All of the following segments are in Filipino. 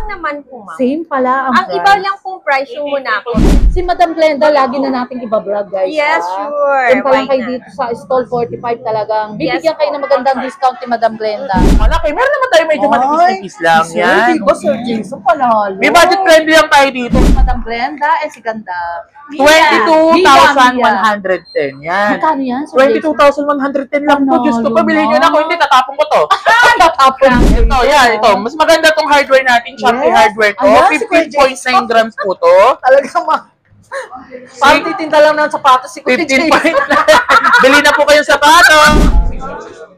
lang naman po, ma'am. Same pala ang price. Iba lang pong price yung Monaco. Si Madam Glenda, lagi na nating ibablog, guys. Yes, sure. Kung pa lang kayo dito sa stall 45 talagang, bibigyan kayo ng magandang discount ni Madam Glenda. Malaki, meron naman tayo medyo manipis-nipis lang. Yan. Diba, Sir Jason, panalo. May budget friendly lang tayo dito. Madam Glenda, si Ganda. 22,110. Yan. Magkano yan, Sir Jason? 22,110 lang po. Diyos ko, pabilihin nyo na. Kung hindi, tatapon ko to. Natapon. Ito, yan. Ito. Mas maganda tong hardware natin. Shopee hardware to. 15.9 grams po to. Talagang parang titinda lang ng sapatos si Kuya 15.9. Jason. Bili na po kayong sapatos.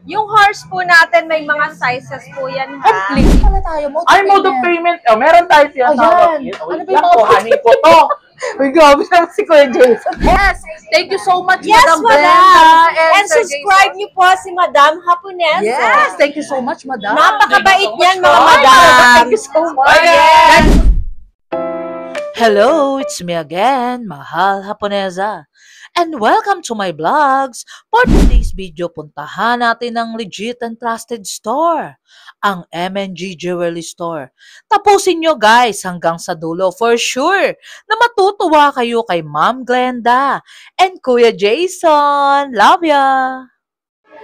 Yung horse po natin, may mga sizes po yan, ha? Complete pala tayo. Ay, mode of payment. Oh, meron tayo tinatawag. Ayan. Ano ba yung mga honey ko to? Uy, grabe naman si Kuya Jason. Yes! Thank you so much, Yes, Madam Madam! Glenda. And Sir subscribe niyo po si Madam Hapunesa. Yes! Thank you so much, Madam. Napakabait niyan, mga Ay, madam. Thank you so much. Yes! Hello, it's me again, Mahal Haponesa. And welcome to my vlogs. For today's video, puntahan natin ang legit and trusted store, ang MNG Jewelry Store. Tapusin nyo guys hanggang sa dulo for sure na matutuwa kayo kay Ma'am Glenda and Kuya Jason. Love ya!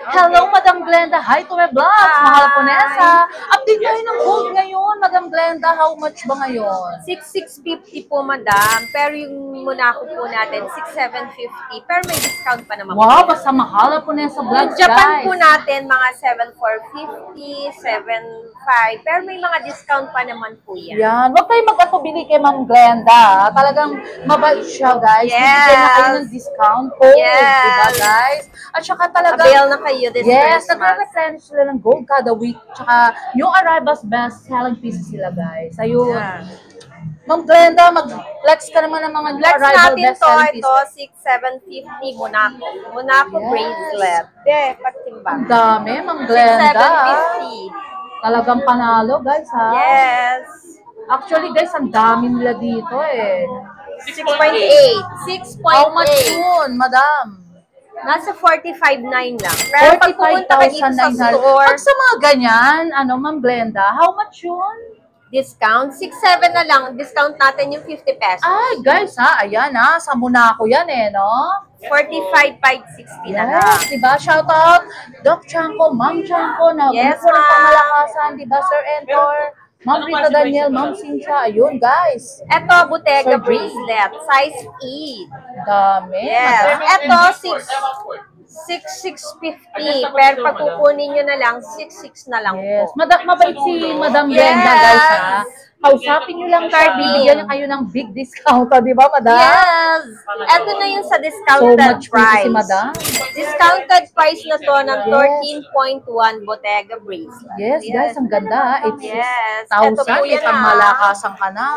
Hello, Madam Glenda. Hi to my vlogs, Mahal Haponesa. Update tayo ng gold ngayon, Madam Glenda. How much ba ngayon? 6,650 po, madam. Pero yung Monaco po natin, 6,750. Pero may discount pa naman Wow, po. basta Mahal Haponesa Yung vlogs, Japan guys. po natin, mga 7,450, 7,500. Pero may mga discount pa naman po yan. Yan. Huwag kayo mag-atubili kay Ma'am Glenda. Talagang mabait siya, guys. Yes. Bibigyan na kayo ng discount code. Yes. Diba, guys? At saka talagang... Avail na kayo this Yes, Christmas. nagre-replenish sila ng gold kada week. Tsaka yung arrivals best-selling pieces sila, guys. Ayun. Yeah. Ma'am Glenda, mag-flex ka naman ng mga new Flex arrival natin to, best-selling ito, pieces. 6,750 Monaco. Monaco Yes. bracelet. Patimbang. Ang dami, Ma'am Glenda. 6,750. Talagang panalo, guys, ha? Yes. Actually, guys, ang dami nila dito, eh. 6.8. 6.8. How much yun, madam? Nasa 45.9 lang. Pero pag pumunta ka dito sa 45,900. store, Pag sa mga ganyan, Ma'am Glenda, how much yun? discount, 6.7 na lang. Discount natin yung 50 pesos. Ay, guys, ayan, sa Monaco yan, no? 45,560 na lang. Yes, diba? Shout out, Doc Chanko, Ma'am Chanko, na Yes, gusto ng ma'am. pamalakasan, diba, Sir Entor? Ma'am Rita Daniel, Ma'am Cynthia, ayun, guys. Ito, Bottega Sir G. bracelet, size E. Dami. Yes. Ito, 6,650. Pero pag kukunin nyo na lang, 6,600 na lang Yes. po. Mabait si Madam Yes. Glenda, guys, ha? Kausapin nyo lang siya, bibigyan niya kayo ng big discount, di ba, Madam? Yes! Ito na yung sa So discounted much price. si Madam. Discounted price na to ng Yes. 13.1 Bottega bracelet. Yes, guys, ang ganda. It's Yes. 6,000. Ito po yan, Isang malakasan ka na.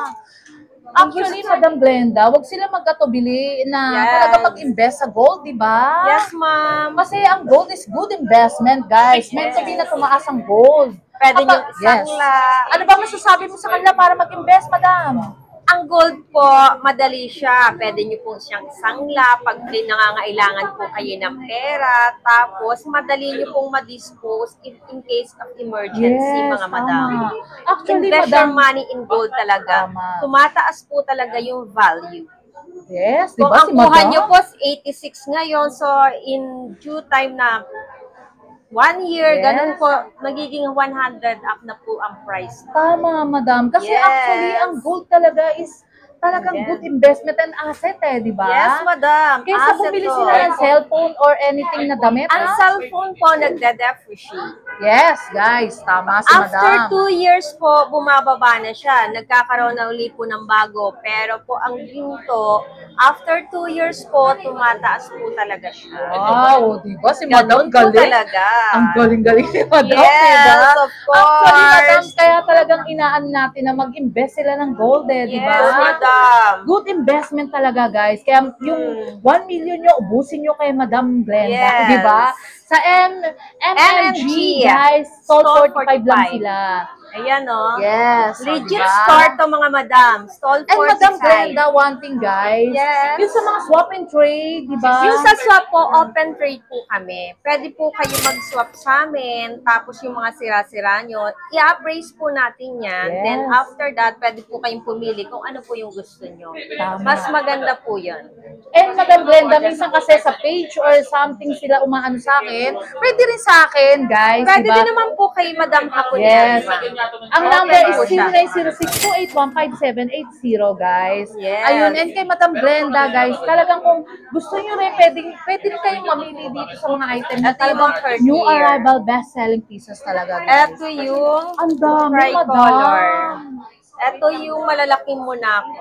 Actually, Madam Glenda, wag sila magkatubili na Yes. talaga mag-invest sa gold, di ba? Yes, ma'am. Kasi ang gold is good investment, guys. Meant to be na tumaas ang gold. Pwede nyo Yes. isangla. Ano ba masasabi mo sa kanila para mag-invest, Madam? Ang gold po, madali siya. Pwede nyo po siyang isangla pag nangangailangan po kayo ng pera. Tapos, madali nyo pong ma-dispose in case of emergency, Yes, mga madam. tama. Actually, Invest your Madam, money in gold talaga. Tama. Tumataas po talaga yung value. yes, di Kung ba ang si kuha Madam? nyo po is 86 ngayon, so in due time na 1 year, Yes. ganun po, magiging 100 up na po ang price. Tama, Madam. Kasi Yes. actually, ang gold talaga is talagang Yes. good investment and asset, di ba? Yes, madam. Kaysa Asset bumili to. sila ng cellphone or anything na damit, Ang ha? cellphone po nagde-depreciate. Yes, guys. Tama si After Madam. 2 years po, bumababa na siya. Nagkakaroon na uli po ng bago. Pero po, ang ginto, after 2 years po, tumataas po talaga siya. Wow, di ba? Si Madam Ganun po galing. talaga. Ang galing-galing ni Madam, Yes, di ba? of course. Actually, Madam, kaya talagang inaan natin na mag-invest sila ng gold, di ba? Yes, madam. Good investment talaga, guys. Kaya yung 1 million nyo, ubusin nyo kay Madam Glenda, Yes. di ba? Sa MNG, MNG, guys, sold sold 45 lang 45. sila. Ayan, oh. Yes. Legit diba? store to, mga madam. Stall And for Madam design. Glenda, one thing guys, Yes. yung sa mga swap and trade, di ba? Yung sa swap po, open trade po kami. Pwede po kayo mag-swap sa amin, tapos yung mga sira-sira nyo, i-appraise po natin yan. Yes. Then after that, pwede po kayong pumili kung ano po yung gusto nyo. Tama. Mas maganda po yan. And Madam Glenda, minsan kasi sa page or something sila umaano sa akin, pwede rin sa akin, guys, Pwede diba? din naman po kay Madam Hapon Yes. yan. Ang number po is siya. 0906-281-5780, guys. Yes. Ayun, and kay Madam Glenda, guys, talagang kung gusto nyo rin, pwede rin kayong mamili dito sa mga item na Ito yung talagang mga new curtier. arrival best-selling pieces talaga, guys. Ito yung Ang dami, tricolor. madam. Ito yung malalaking Monaco.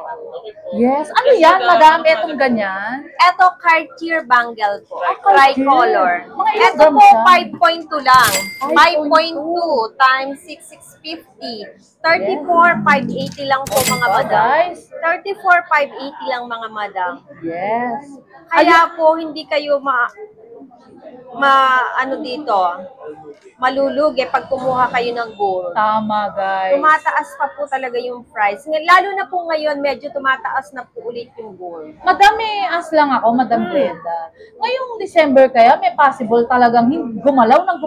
Yes. Ano yan, madam? Etong ganyan? Ito, Cartier bangle po. Cartier. Tricolor. Mga ilang Ito grams po, siya? 5.2 lang. 5.2 5.2 times 6,650. 34,580 lang po, mga madam. Guys. 34,580 lang, mga madam. Yes. Kaya po, hindi kayo ano dito, malulugi pag kumuha kayo ng gold. Tama, guys. Tumataas pa po talaga yung price. Lalo na po ngayon, medyo tumataas na po ulit yung gold. Madam, may as lang ako, Madam Glenda. Ngayong December kaya, may possible talagang gumalaw ang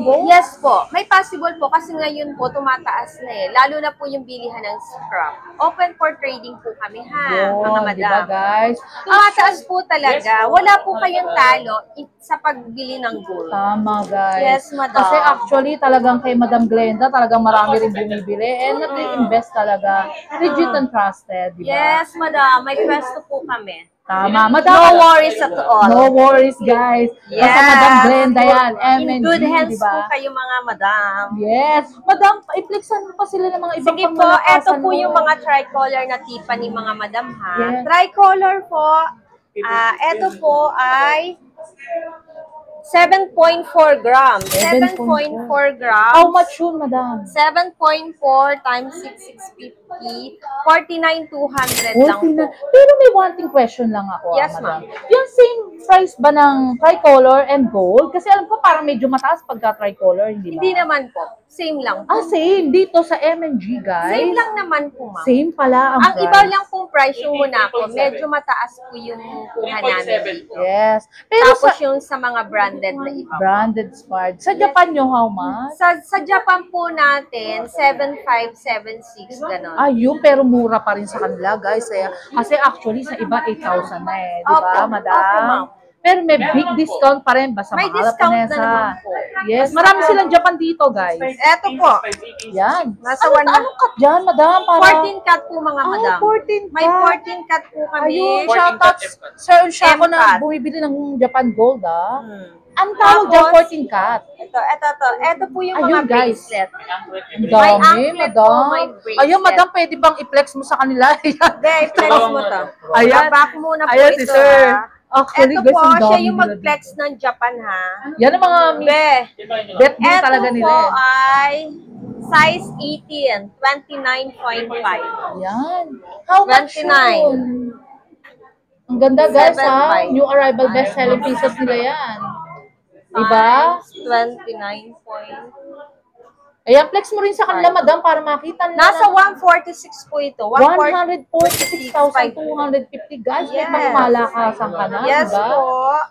gold? Yes po, may possible po kasi ngayon po tumataas na eh. Lalo na po yung bilihan ng scrap. Open for trading po kami ha, mga Yun, madam. diba, guys? Tumataas po talaga. Wala po kayong talo sa pagbili ng gold. Tama, guys. Yes, madam. Kasi actually, talagang kay Madam Glenda, talagang marami rin bumibili and nag-invest talaga. Legit and trusted, di ba? Yes, madam. May pwesto po kami. Tama. Madam, No worries at all. No worries, guys. Basta Madam Glenda yan. In good MNG, hands di ba? po kayo, mga madam. Yes. Madam, i-flexan mo pa sila ng mga ibang Sige po, pangmalakasan eto po mo. yung mga tricolor na Tiffany, mga madam ha. Yes. Tricolor po, eto po ay 7.4 grams. 7.4 grams. How much yun, Madam? 7.4 times 6,650, 49,200 lang po. Pero may one thing question lang ako, Yes, Madam. Yung same price ba ng tricolor and gold? Kasi alam ko parang medyo mataas pagka tricolor, hindi ba? Hindi naman po. Same lang po. Same. Dito sa MNG, guys. Same lang naman po, ma'am. Same pala ang Ang price. iba lang pong price yung Monaco, medyo mataas po yung kuha namin dito. Yes. Pero Tapos sa yung sa mga branded na iba. branded smart. Sa Japan nyo, how much? Sa Japan po natin, 7,576, gano'n. Ayun, pero mura pa rin sa kanila, guys. Kasi actually, sa iba, 8,000 na eh. Di ba, Opo, Madam? opo, ma'am. Pero may big discount pa rin. Basta May mahalap discount na na naman po. Yes, marami silang Japan dito, guys. Eto po, Yan. Nasa Anong cut dyan, Madam? Para... 14 cut po, mga madam. 14 May 14 cut po kami. Ayun, 14 shoutouts. cut. Sir, siya ako na M-cut. bumibili ng Japan Gold, ah. Hmm. Ang tawag dyan, Tapos, 14 cut. Ito po yung Ayun, mga guys. bracelet. Ang May dami, anklet po, Madam. may bracelet. Ayun, Madam, pwede bang i-flex mo sa kanila? Hindi, i-flex mo to. Ayan. Back muna po Ayan ito, si Sir. ha. Actually, Ito guys, po, ang siya dami yung nila mag-flex ng Japan, ha. dito. Yan ang mga bet din Ito talaga nila. po eh. ay size 18, 29.5. Yan. How much 29. yun? Ang ganda, guys, ha? 7.5. New arrival best-selling pieces nila yan. Diba? 29. Ayan, flex mo rin sa kanila, Madam, para makita nila. Nasa 146 po ito. 146,250, guys. May Yes. pangmalakasan ka na, Yes diba? po.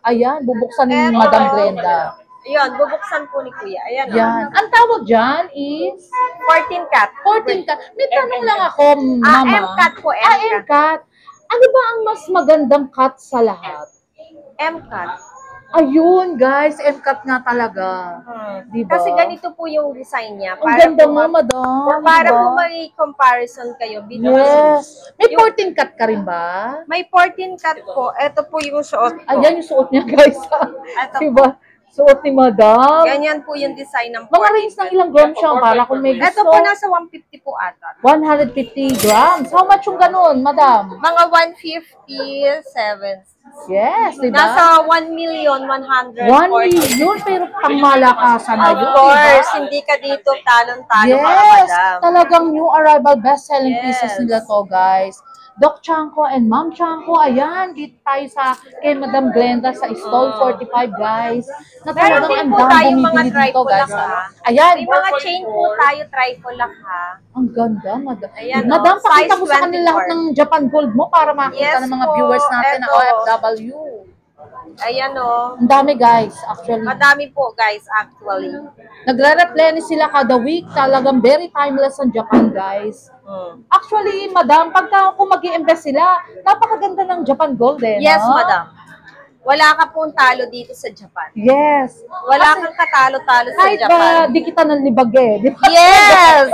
Ayan, bubuksan ni Eto. Madam Glenda. Ayun, bubuksan po ni Kuya. Ayan. Yan. Ang tawag dyan is 14 cut. 14 cut. May tanong lang ako, Mama. M-cut po, M-cut. M-cut. Ano ba ang mas magandang cut sa lahat? M-cut. Ayun, guys. M-cut nga talaga. Diba? Kasi ganito po yung design niya. Ang ganda mo, Madam. Para Diba? po may comparison kayo. Yes. May Yung- 14 cut ka rin ba? May 14 cut po. Ito po yung suot ko. Ayan yung suot niya, guys. Ito Diba? Suot ni Madam. Ganyan po yung design ng Mga 14 range ng ilang grams siya para kung may gusto. Ito po nasa 150 po ata. 150 grams. How much yung ganun, Madam? Mga 157. Yes, diba? Nasa 1,100,000. 1 million, pero pangmalakasan na Of yun, course, diba? hindi ka dito talon-talo, mga Yes, madam. talagang new arrival best-selling Yes. pieces nila to, guys. Doc Chanko and Ma'am Chanko. Ayan, dito tayo sa kay Madam Glenda sa stall 45, guys. Na Meron talagang din ang po dami tayong mga bumibili dito, tripolak, guys. ha? Ayan, May mga chain po tayo, tripolak, ha? ang ganda, Madam. Ayan, Madam, oh, pakita size mo sa kanila 24. lahat ng Japan Gold mo para makita Yes ng mga po, viewers natin na eto. OFW. Ayan, o. Ang dami, guys, actually. Madami po, guys, actually. Nagre-replenish sila kada week. Talagang very timeless ang Japan, guys. Actually, madam, pagka kung mag-i-invest sila, napakaganda ng Japan Gold eh. Yes, no? madam. Wala ka pong talo dito sa Japan. Yes. Wala kang katalo-talo sa Kahit Japan. ba, di kita ng libag eh. Di ba? Yes!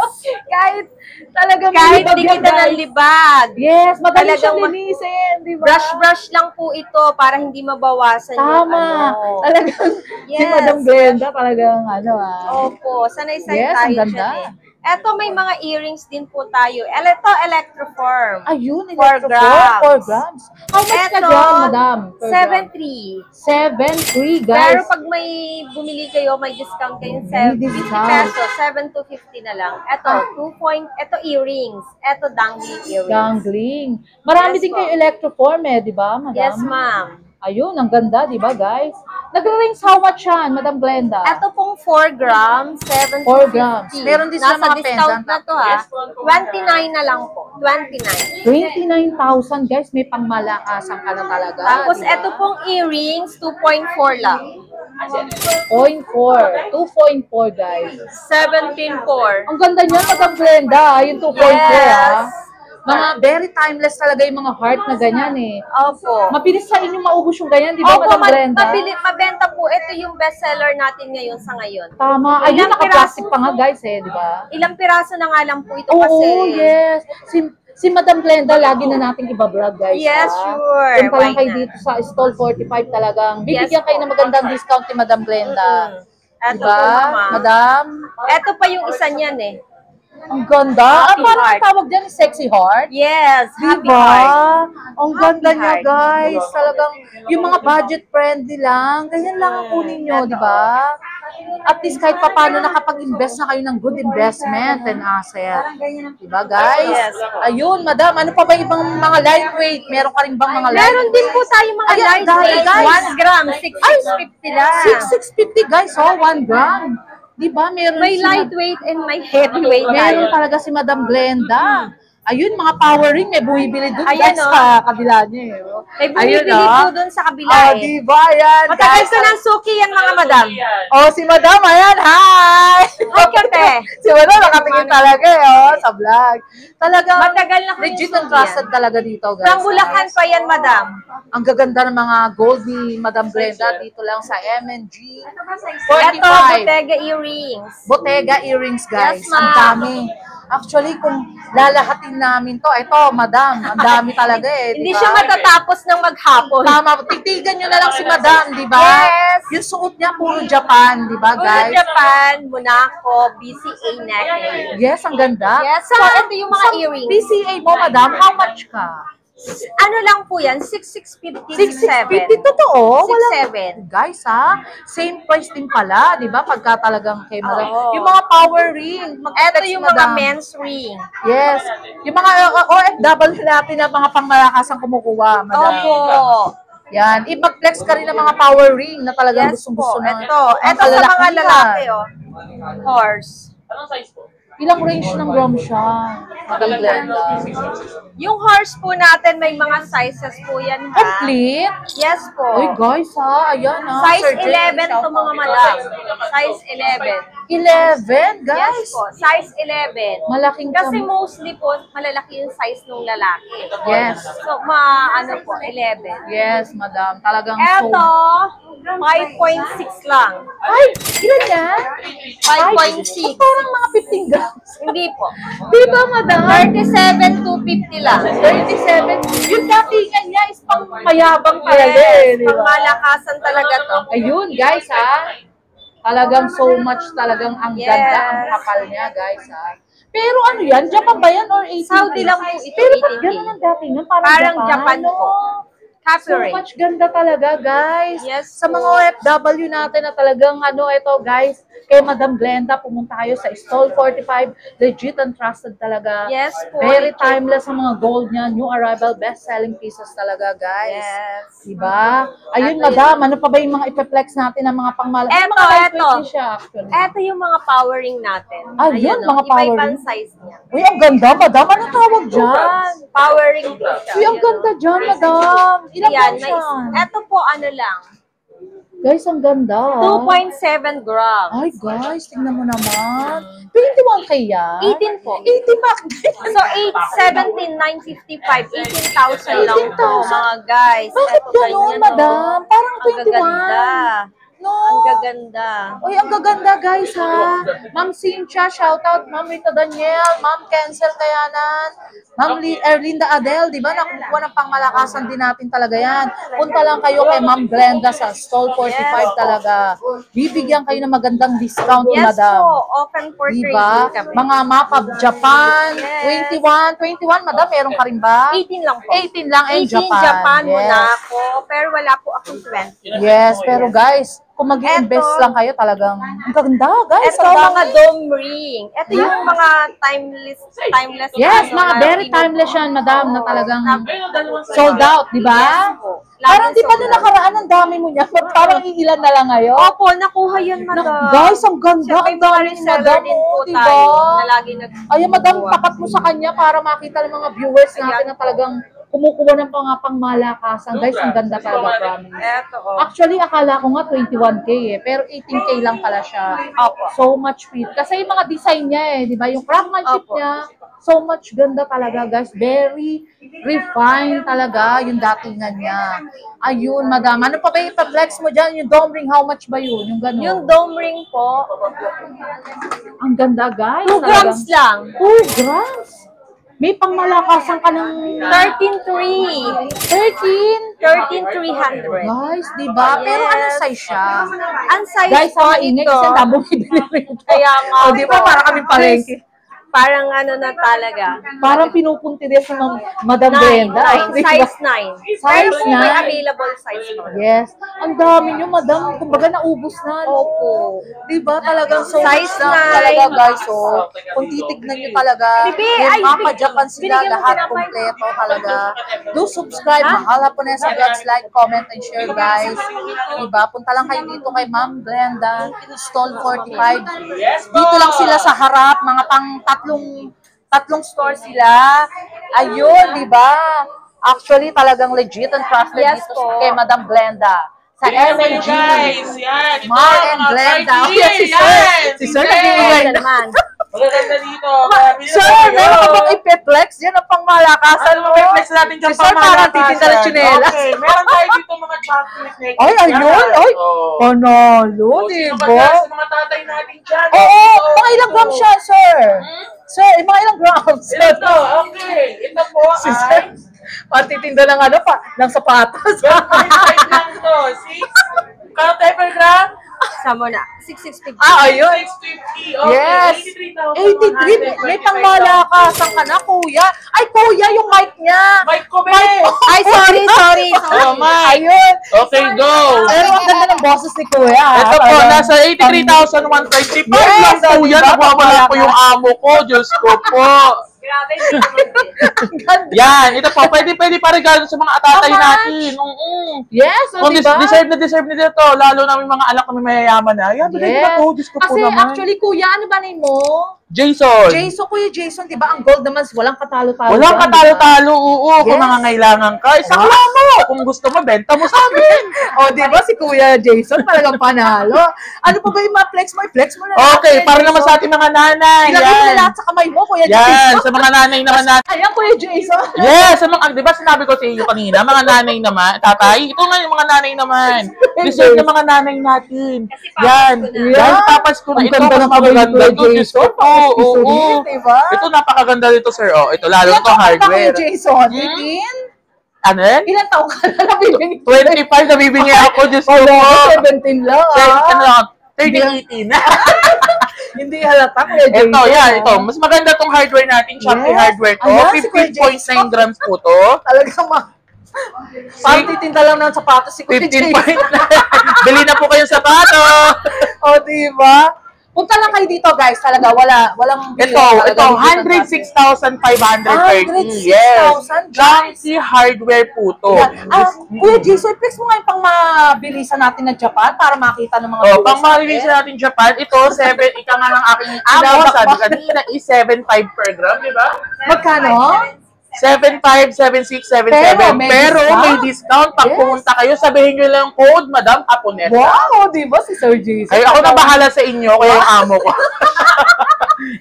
Kahit talagang Kahit libag di yan, kita ng guys. libag. Yes, madali Talagang siyang linisin, di ba? Brush-brush lang po ito para hindi mabawasan yung Tama. ano. Talagang, si Yes. Madam Glenda, talagang ano Opo, sanay-sanay Yes, ang tayo ganda. dyan eh. Eto, may mga earrings din po tayo. Ito, Electroform. Ayun, 4 electro 4 grams. grams. How much ka Eto, dyan, madam? Per gram? 7.3. 7.3, guys. Pero pag may bumili kayo, may discount kayo. May 50 discount. pesos, 7 to 50 na lang. Ito earrings. Ito dangling earrings. Gangling. Marami Yes din po. kayo electroform eh, di ba, madam? Yes, ma'am. Ayun, ang ganda, di ba, guys? Nag-rings how much yan, Madam Glenda? Ito pong 4 grams, 7 4 to 50. grams. Meron din sila Nasa mga discount pendant. na to, ha? 29 na lang po. 29. 29,000, guys. May pangmalakasan ka na talaga. Tapos, di ba? ito pong earrings, 2.4 lang. 2.4. 2.4, guys. 17.4. Ang ganda niya, Madam Glenda. Yung 2.4, Yes. Mga very timeless talaga yung mga heart na ganyan eh. Opo. Mabilis sa inyo maubos yung ganyan, di ba, Opo, Madam Glenda? mabenta po. Ito yung bestseller natin ngayon sa ngayon. Tama. Ayun, Ilang naka-plastic pa nga, guys eh, di ba? Ilang piraso na nga lang po ito Oo, kasi. yes. Si Madam Glenda, lagi na nating ibablog, guys. Yes, ha? sure. Punta lang Why kayo not? dito sa stall 45 talagang. Bibigyan Yes kayo po. ng magandang discount ni Madam Glenda. Ito Diba, po, mama. Madam? Ito pa yung isa niyan eh. Ang ganda. Happy Parang heart. ang tawag dyan, sexy heart. Yes, happy Diba? heart. Ang ganda Happy niya, heart. guys. Talagang, yung mga budget friendly lang, ganyan lang ang kunin nyo, di ba? At least kahit paano nakapag-invest na kayo ng good investment and asset. Diba, guys? Yes. Ayun, madam, ano pa ba ibang mga lightweight? Meron ka rin bang mga lightweight? Meron din po tayo mga Ayan, lightweight. guys. 1 gram, 650 lang. 6,650, guys, oh, 1 gram. Diba, meron May si lightweight and may heavyweight Meron tayo. talaga si Madam Glenda. Ayun, mga power ring, may bumibili doon Ayan, guys, oh. sa kabila niya. Eh. Oh. May bumibili Ayun, po oh. dun sa kabila Oh, eh. diba, ayan, Matagal guys. ko ng suki yan mga madam. Oh, si Madam, ayan, hi! Hi, Kate. Si Madam, nakatingin talaga eh, oh, sa vlog. Talagang, Matagal na ko yung legit suki and trusted yan. talaga dito, guys. From Bulacan pa yan, madam. Ang gaganda ng mga gold ni Madam Glenda dito lang sa MNG. Ito, 45. Bottega earrings. Bottega earrings, guys. Yes, ma'am. Ang dami. Actually, kung lalahatin namin to, ito, madam, ang dami talaga eh. Hindi diba? siya matatapos ng maghapon. Tama, titigan nyo na lang si madam, di ba? Yes. Yung suot niya, puro Japan, di ba, Puro guys? Japan, Monaco, BCA necklace. Yes, ang ganda. Yes, so ito yung mga sa earrings. PCA mo, madam, how much ka? Ano lang po yan? 6,650, 6,650, totoo? 6,7. Guys, ha? Same price din pala, di ba? Pagka talagang kay madam. Oo. Yung mga power ring. Ito yung mga men's ring. Yes. Yung mga OFW natin na mga pangmalakas ang kumukuha, madam. Opo. Yan. I-flex ka rin ng mga power ring na talagang Yes gustong-gusto po. na. Ito. ang Ito sa mga kalalakihan. lalaki, oh. Horse. Ilang range ng gram siya? Madam Glenda. Yung horse po natin, may mga sizes po yan, ha? Complete? Yes po. Uy, guys, ha? Ayan, ha? Size Sir Jay, 11 to mga madam. Size 11. 11, guys? Yes po. Size 11. Malaking Kasi kam- mostly po, malalaki yung size ng lalaki. Yes. So, ano po, 11. Yes, madam. Talagang Eto, 5.6 lang. Ay, ilan yan? 5.6. Parang mga 15 grams. Hindi po. Di ba, madam? 37 to 50 lang. 37. Yung datingan niya is pang mayabang talaga eh. Yes, Di ba? pangmalakasan talaga to. Ayun, guys, ha? Talagang so much talagang ang Yes. ganda, ang kapal niya, guys, ha? Pero ano yan? Japan ba yan or 18? Saudi lang po ito, Pero ba't 18K? ganun ang datingan? Parang Parang Japan no? po. So Copyright. much ganda talaga, guys. Yes Sa po. mga OFW natin na talagang ito guys, kay Madam Glenda, pumunta kayo sa Stall 45. Legit and trusted talaga. Yes po. Very timeless ang mga gold niya. New arrival, best-selling pieces talaga, guys. Yes. Diba? Ayun, Ito Madam, ano pa ba yung mga ipeflex natin ng mga pangmala? Eto, mga lightweight eto. din siya, actually. Ito yung mga powering natin. Ayun, mga Iba-ibang powering. size niya. Uy, ang ganda, Madam. Ano tawag dyan? Powering po siya. Uy, ang ganda dyan, Madam. Ilan Yan, lang siya? ito po ano lang. Guys, ang ganda. 2.7 grams. Ay, guys, tingnan mo naman. 21K yan? 18 po. 18 back. So, 17,955. 18,000 lang po, 18,000. mga guys. Bakit Eto, ganun, ganyan, Madam? oh. Parang Ang gaganda. 21. No. Ang gaganda. Uy, ang gaganda, guys, ha? Ma'am Cynthia, shoutout. Ma'am Rita Daniel, Ma'am Kensel Kayanan, Ma'am Erlinda Adel, di ba? Nakukuha ng pangmalakasan din natin talaga yan. Punta lang kayo kay Ma'am Glenda sa Stall 45 talaga. Bibigyan kayo ng magandang discount, Yes Madam. po. Open for Diba? trading kami. Mga map of Japan, Yes. 21, Madam, meron ka rin ba? 18 lang po. 18 lang in 18 Japan. Japan muna Yes. ako. Pero wala po akong 20. Yes, pero guys, kung mag-invest Eto. lang kayo talagang, ang ganda, guys. Ito ang dami. mga dome ring. Ito yung mga timeless. Yes, ano, mga very pinu- timeless yan, Madam, na talagang Yes sold out, di ba? po. Parang Laging di ba sold nung out. nakaraan, ang dami mo niya. Parang iilan na lang ngayon. Opo, nakuha yun, madam. Guys, ang ganda. Siyempre, Ang dami ni reseller Madam, din po oh, di tayo ba? na lagi Ayun, Madam, tapat mo sa kanya para makita ng mga viewers natin na talagang kumukuha ng pangmalakasan. Guys, ang ganda talaga, promise. Eto, oh. Actually, akala ko nga 21K pero 18K lang pala siya. Opo. So much fit. Kasi yung mga design niya di ba? Yung craftsmanship Opo. niya, so much ganda talaga, guys. Very refined talaga yung datingan niya. Ayun, Madam. Ano pa ba yung flex mo dyan? Yung dome ring, how much ba yun? Yung gano'n. Yung dome ring po, Ang ganda, guys. 2 grams lang. 2 grams? May pangmalakasan ka ng 13,300. 13,300. Guys, di ba? Pero Yes. anong size siya? Ang size Guys, po ang maingay ito, kasi ang damong ibili rito. Kaya nga O, di ba? po. Para kaming palengke. parang ano na talaga. Parang pinupunti din sa Madam 9, Brenda. 9, size 9. Size Pero may 9? available size po. Yes. Ang dami nyo, Madam. Kumbaga, naubos na. No? Opo. Diba? Talagang so Size much na 9. talaga, guys. So, kung titignan nyo talaga, Bibi, yung ay, Mapa Japan sila, binigyan mo lahat tinapay. kompleto talaga. Do subscribe, mahal Haponesa Vlogs, like, comment, and share, guys. Diba? Punta lang kayo dito kay Ma'am Glenda, Stall 45. Dito lang sila sa harap, mga pang tatlong store sila. Ayun, di ba? Actually, talagang legit and trusted Yes dito po. kay Madam Glenda. Sa MNG. Guys, yan. Ito, Mar and mga Glenda. Friday, Oh, yes, si Sir. yan. Si Sir, Yes. nagbibigay Ano naman. Magaganda dito. Grabe Sir, naman meron ka kayo. bang ipeflex? Yan ang pangmalakasan Ano mo. ba i-flex natin dyan Si Sir, parang titinda ng tsinelas. Okay, meron tayo dito mga chocolate necklace. Ay, ayun. Ay, Oh. panalo, di Sino ba ba? dyan sa mga tatay natin dyan? Oo, Ito. mga ilang grams siya, Sir? Sir, mga ilang grams? Ito, okay. Ito po Si Sir, ay... patitinda ng ano pa, ng sapatos. 25 lang to. 6. Kano tayo per gram? Sama na. 6,650. Ah, ayun. 650. Okay. Yes. 83, may pangmalakasan ka na, kuya. Ay, kuya, yung mic niya. Mike ko, be. Ay, sorry. Oh, Mike. Ayun. Okay, go. Pero ang ganda ng boses ni kuya. Ito po, Talagang- nasa 83,135 Yes, lang po diba? yan. Nawawala po yung amo ko. Diyos ko po. Grabe, hindi naman din. Yan, ito po. Pwede pa regalo sa mga atatay How much? natin. Yes, o Kung diba? deserve na dito. Lalo na yung mga anak kami mayayaman na. Yan, bilhin na po. Diyos ko po Kasi naman. actually, kuya, ano ba name mo? Jason. Jason, kuya Jason, di ba? Ang gold naman, walang katalo-talo. Walang dyan, katalo-talo, oo. Kung Yes. nangangailangan ka, isakla mo. Kung gusto mo, benta mo sa amin. O, di ba si Kuya Jason, talagang panalo. Ano pa ba yung mga flex mo? I-flex mo na Okay, natin, para naman Jason. sa ating mga nanay. Ilagay mo na Yan. lahat sa kamay mo, Kuya Yan, Jason. sa mga nanay naman natin. Ayan, Kuya Jason. Yes, sa mga, di ba sinabi ko sa iyo kanina, mga nanay naman, tatay, ito nga yung mga nanay naman. Deserve ng mga nanay natin. Yan, yan, papas ko na. Ang Ito, ganda mas ng kamay ni maganda Kuya ito, Diyos ko Jason. po. Oo. Pakikisolid, diba? Ito, napakaganda dito, sir. Oh, ito, lalo Ilan ito taong ka na, hardware. Kuya Jason? Hmm? 18? Ano yan? Ilan taong ka na nabibigay? 25 na bibingi ako, Diyos ko Wala, po. 17 lang. Ano, Ah. 30-18. Hindi halata, Kuya Jason. Ito, yan, ito. Mas maganda tong hardware natin, Shopee Yes. hardware to. Ayan, si Kuya 15.9 grams po to. Talagang Parang titinda lang ng sapatos si Kuya 15 Jason. point. Bili na po kayong sapato. O, diba? Punta lang kayo dito, guys. Talaga, walang... Ito, 106,530. Yes. 106,000, guys. Chunky hardware po to. Kuya Jason, flex mo nga yung pang mabilisan natin na Japan para makita ng mga Pang mabilis natin Japan, ito, 7, ika nga ng aking amo, sabi kanina, is 7.5 per gram, di ba? Magkano? 7.5, 7.6, 7.7. Pero may discount. Pag pumunta kayo, sabihin nyo lang code, Madam Aponesa. Wow, di ba si Sir Jason? Ay, ako na bahala sa inyo, kaya yung amo ko.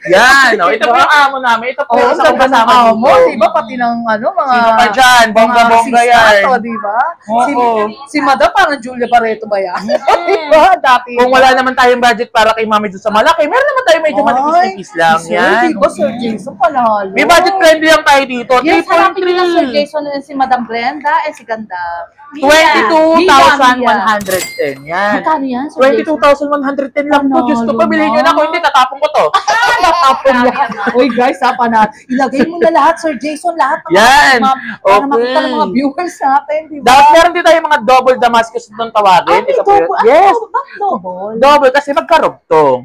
Yan, no? Ito po yung amo namin. Ito po yung sa kasama mo, dito. di ba? Pati ng mga... Sino pa dyan? Bongga-bongga yan. Di ba? Si Oo. Madam parang Julia Barreto ba yan? Di ba? Dati. Kung wala naman tayong budget para kay Mami doon sa malaki, meron naman tayo medyo manipis-nipis lang. Yan. Di ba Sir Jason panalo? May budget friendly lang tayo dito. Yes, hanapin nyo lang Sir 3.3. Jason and si Madam Brenda and si Ganda. 22,110. Yan. Magkano yan, Sir Jason? 22,110 lang po. Diyos ko, pabilihin nyo na. Kung hindi, tatapon ko to. Natapon niya. Uy guys, na. Ilagay mo na lahat, Sir Jason, lahat ng Yan. para Okay. makita ng mga viewers natin, di ba? Dapat meron din tayo mga double Damascus doon tawagin. Ito po yun. Yes. Double. Double kasi magkarugtong.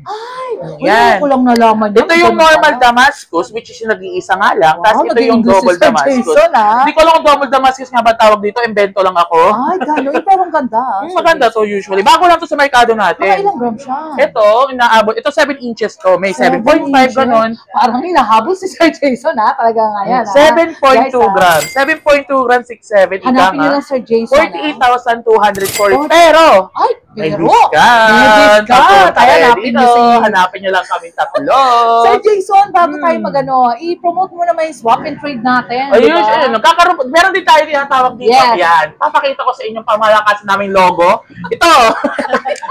Yan. Yan. Ko lang nalaman. Ito yung normal Damascus, which is yung nag-iisa nga lang. Tapos ito yung double Damascus. Hindi ko alam kung double Damascus nga ba tawag dito. Invento lang ako. Ay, gano'n. Pero ang ganda. Maganda to usually. Bago lang to sa merkado Mga natin. ilang gram siya? Ito, inaabot. Ito 7 inches to. May 7.5 ganon. Parang hinahabol si Sir Jason, ha? Talaga nga yan, ha? 7.2 Guys, ha? grams. 7.2 grams, 6.7. Ika Hanapin nyo nga. lang Sir Jason, ha? 48,240. Pero, Ay, may pero. discount. May discount. Tapos, Kaya hanapin dito, nyo si... hanapin nyo lang kami tatlo. Sir Jason, bago tayo magano, i-promote mo naman yung swap and trade natin. Ayun, di ba? nagkakaroon. Meron din tayo tinatawag dito. Yes. Yan. Papakita ko sa inyong pamalakas naming logo. Ito.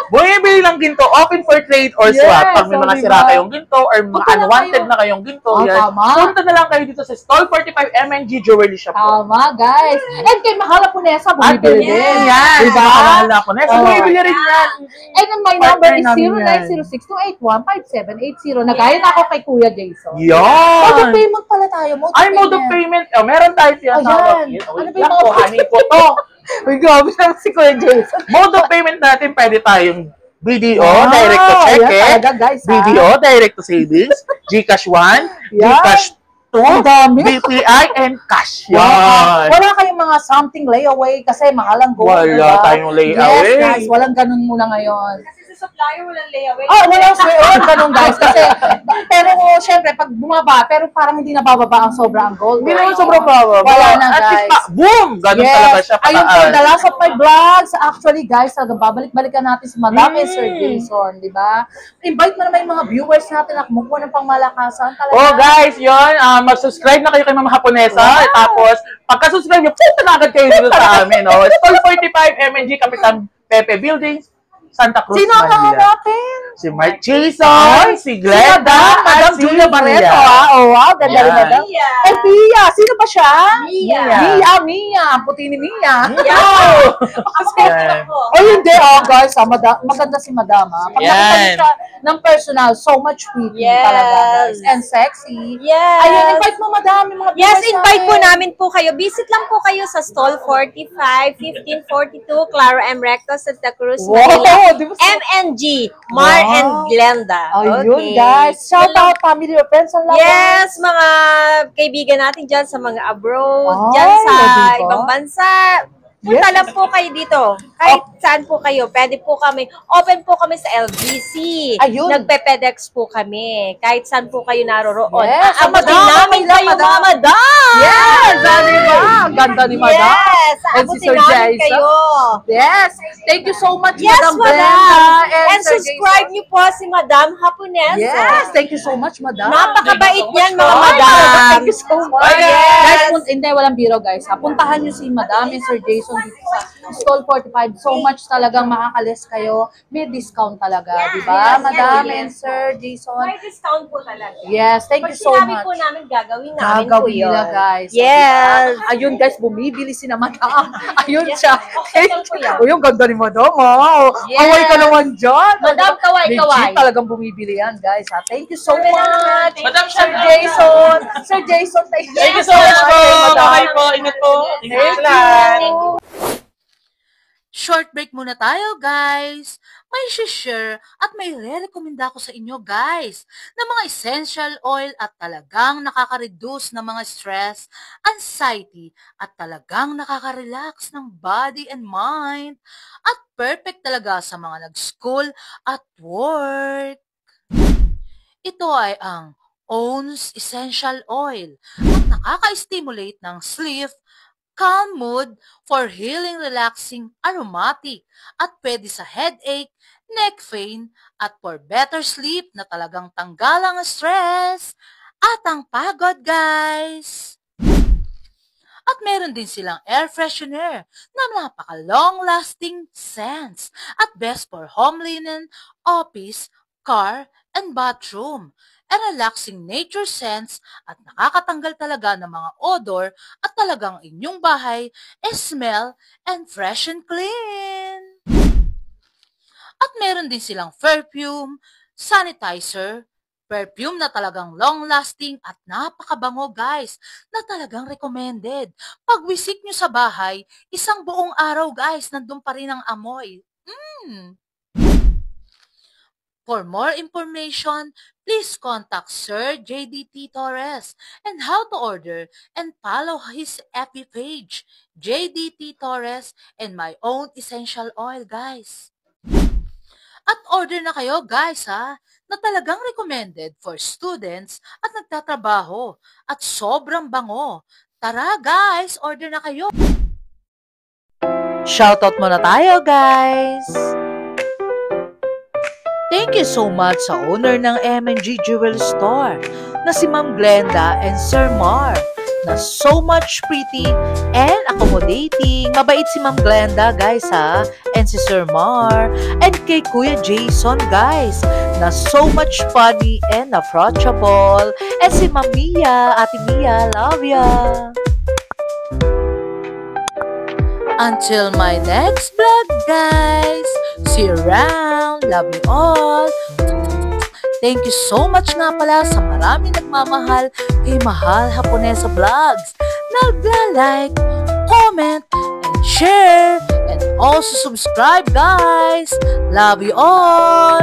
Bumibili ng ginto, open for trade or Yes, swap. Pag may so mga diba? sira kayong ginto or mga Punta lang unwanted kayo. na kayong ginto. Oh, Yan. tama. Punta na lang kayo dito sa Stall 45 MNG Jewelry Shop. Tama, guys. And kay Mahala Punesa, At bumibili din din. yan. Diba? Mahal na ako. Next, Oh. bumibili rin yan. And then my Partner number is namin yan. 0906-281-5780. Nagaya na ako kay Kuya Jason. Mode of Yan. payment pala tayo. Ay, mode of payment. Oh, meron tayo tinatawag. Ayan. Ano Ano ba ba yung mga- kuhanin ko to? Uy, grabe naman si Kuya Jason. Mode of payment natin, pwede tayong BDO, Wow, direct to check yan talaga, guys, ha? BDO, direct to savings, GCash 1, Yan. GCash 2, Ang dami. BPI, and cash. Wow. Yan. Wala kayong mga something layaway kasi mahal ang gold. Wala diba? tayong layaway. Yes, guys. Walang ganun muna ngayon. Kasi sa supplier, walang layaway. Walang ganun, guys. Kasi, pero syempre, pag bumaba, pero parang hindi nabababa ang sobra ang gold. Hindi naman sobrang baba. Wala na, At least guys. boom! Ganun talaga siya Ayun po, the pataas. last of my vlogs. Actually, guys, talagang babalik-balikan natin si Madam and Sir Jason, di ba? Invite mo naman yung mga viewers natin na kumukuha ng pangmalakasan. Talaga. Oh guys, yun, mag-subscribe na kayo kay Mama Haponesa. Wow. Tapos, pagka-subscribe nyo, punta na agad kayo dito sa amin. Oh. Stall 45 MNG Kapitan Pepe Buildings, Santa Cruz, Sino ang Manila. hahanapin? Si Mark Jason, si Glenda, Madam at si Julia Barreto, Mia. ha? Oh, wow, ganda rin, Yan. Madam. Mia. Eh, Mia. Sino ba siya? Mia. Mia. Ang puti ni Mia. Wow! Ako, Yan. ako. Oh, hindi. Guys, maganda si Madam, ha? Pag Yan. nakita niyo siya ng personal, so much pretty Yes. talaga, guys. And sexy. Yes. Ayun, invite mo, Madam, yung mga Yes, viewers invite po natin. namin po kayo. Visit lang po kayo sa stall 45, 1542, Clara M. Recto, Santa Cruz, Manila. Wow, di ba? MNG, Mar Wow. and Glenda. Ayun, Okay. guys. Shout out, family or friends and lovers. Yes, mga kaibigan natin dyan sa mga abroad, Ay, dyan sa diba? ibang bansa. Punta Yes. lang po kayo dito. Kahit saan po kayo. Pwede po kami. Open po kami sa LBC. Ayun. Nagpe-PEDEX po kami. Kahit saan po kayo naroroon. Yes, Aabutin Madam, namin Madam, kayo, Madam. mga madam! Yes, di ba? Ang ganda ni Madam. Yes, And si aabutin Sir namin Jason. kayo. Yes. Thank you so much, Yes, Madam Brenda. madam. And Sir subscribe Jason. niyo po si Madam Haponesa. Yes, thank you so much, Madam. Napakabait niyan, mga Ay, madam. Thank you so much. Yes. Guys, hindi, walang biro, guys. Ha? Puntahan niyo si Madam and Sir Jason dito sa stall 45, so much talagang makakalis kayo. May discount talaga, di ba? Yes, Madam yes. and Sir Jason. May discount po talaga. Yes, thank you so Pag sinabi much. po namin, gagawin namin po Gagawin yun. nila, guys. So, Yes. diba? Ayun, guys, bumibili si na Madam. Ayun Yes, siya. okay lang po yan. Uy, ang ganda ni Madam, ah. Yes. Kaway ka naman dyan. Madam, kaway. Legit talagang bumibili yan, guys. Ha? Thank you so much. Madam, Sir shout out. Jason. Sir Jason, thank you. Thank you so much po. Madam. Bye po. Ingat po. Ingat Thank lang. you. Short break muna tayo, guys. May share at may re-recommenda ko sa inyo, guys, na mga essential oil at talagang nakaka-reduce ng mga stress, anxiety, at talagang nakaka-relax ng body and mind. At perfect talaga sa mga nag-school at work. Ito ay ang OWN's Essential Oil at nakaka-stimulate ng sleep, calm mood, for healing, relaxing, aromatic, at pwede sa headache, neck pain, at for better sleep na talagang tanggal ang stress at ang pagod, guys. At meron din silang air freshener na napaka-long-lasting scents at best for home linen, office, car, and bathroom. A relaxing nature scents at nakakatanggal talaga ng mga odor at talagang inyong bahay smell and fresh and clean. At meron din silang perfume, sanitizer, perfume na talagang long-lasting at napakabango, guys, na talagang recommended. Pag visit nyo sa bahay, isang buong araw, guys, nandun pa rin ang amoy. For more information, please contact Sir JDT Torres and how to order and follow his FB page, JDT Torres and my own essential oil, guys. At order na kayo, guys, ha, na talagang recommended for students at nagtatrabaho at sobrang bango. Tara, guys, order na kayo. Shoutout muna tayo, guys. Thank you so much sa owner ng M&G Jewel Store na si Ma'am Glenda and Sir Mar na so much pretty and accommodating. Mabait si Ma'am Glenda, guys, ha, and si Sir Mar, and kay Kuya Jason, guys, na so much funny and approachable, and si Ma'am Mia, Ate Mia, love ya. Until my next vlog, guys. See you around. Love you all. Thank you so much nga pala sa marami nagmamahal kay Mahal Haponesa Vlogs. Nagla-like, comment, and share. And also subscribe, guys. Love you all.